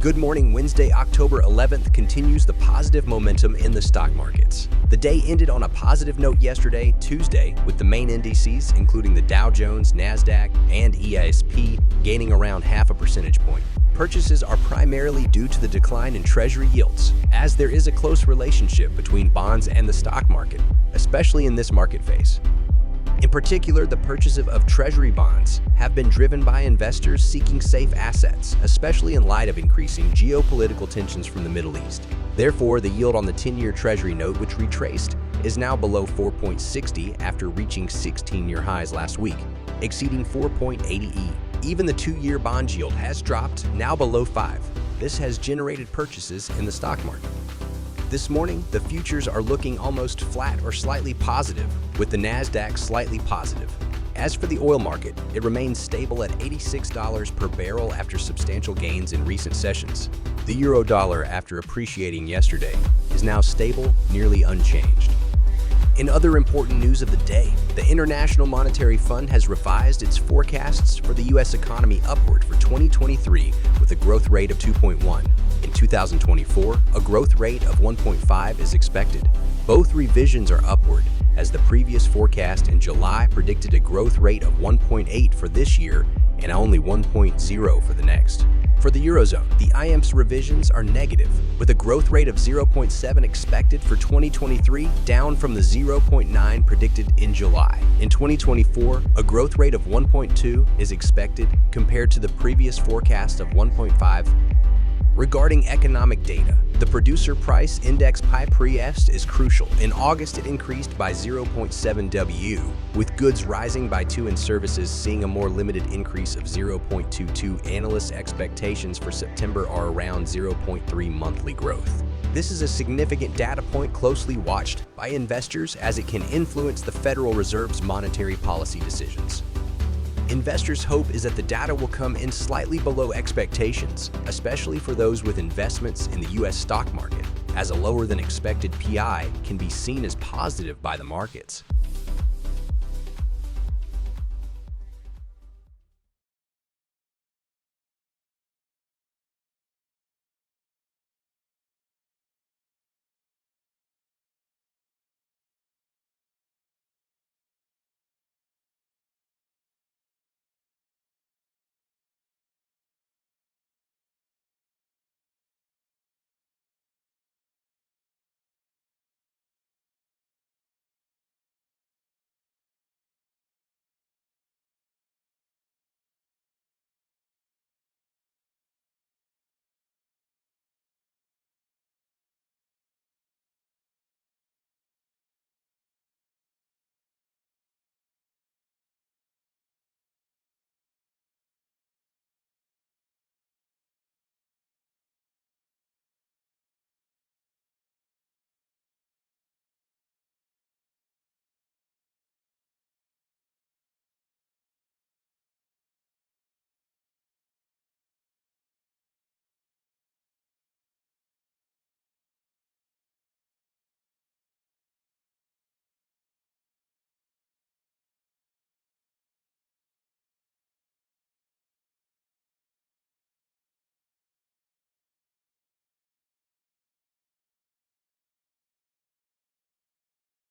Good morning. Wednesday, October 11th continues the positive momentum in the stock markets. The day ended on a positive note yesterday, Tuesday, with the main indices, including the Dow Jones, Nasdaq, and ESP, gaining around half a percentage point. Purchases are primarily due to the decline in Treasury yields, as there is a close relationship between bonds and the stock market, especially in this market phase. In particular, the purchase of Treasury bonds have been driven by investors seeking safe assets, especially in light of increasing geopolitical tensions from the Middle East. Therefore, the yield on the 10-year Treasury note, which retraced, is now below 4.60 after reaching 16-year highs last week, exceeding 4.80. Even the 2-year bond yield has dropped, now below 5. This has generated purchases in the stock market. This morning, the futures are looking almost flat or slightly positive, with the Nasdaq slightly positive. As for the oil market, it remains stable at $86 per barrel after substantial gains in recent sessions. The euro-dollar, after appreciating yesterday, is now stable, nearly unchanged. In other important news of the day, the International Monetary Fund has revised its forecasts for the U.S. economy upward for 2023 with a growth rate of 2.1. In 2024, a growth rate of 1.5 is expected. Both revisions are upward, as the previous forecast in July predicted a growth rate of 1.8 for this year and only 1.0 for the next. For the Eurozone, the IMF's revisions are negative, with a growth rate of 0.7 expected for 2023, down from the 0.9 predicted in July. In 2024, a growth rate of 1.2 is expected, compared to the previous forecast of 1.5. Regarding economic data, the Producer Price Index PPIEst is crucial. In August, it increased by 0.7 W, with goods rising by 2 and services seeing a more limited increase of 0.22. Analysts' expectations for September are around 0.3 monthly growth. This is a significant data point closely watched by investors as it can influence the Federal Reserve's monetary policy decisions. Investors' hope is that the data will come in slightly below expectations, especially for those with investments in the U.S. stock market, as a lower-than-expected PI can be seen as positive by the markets.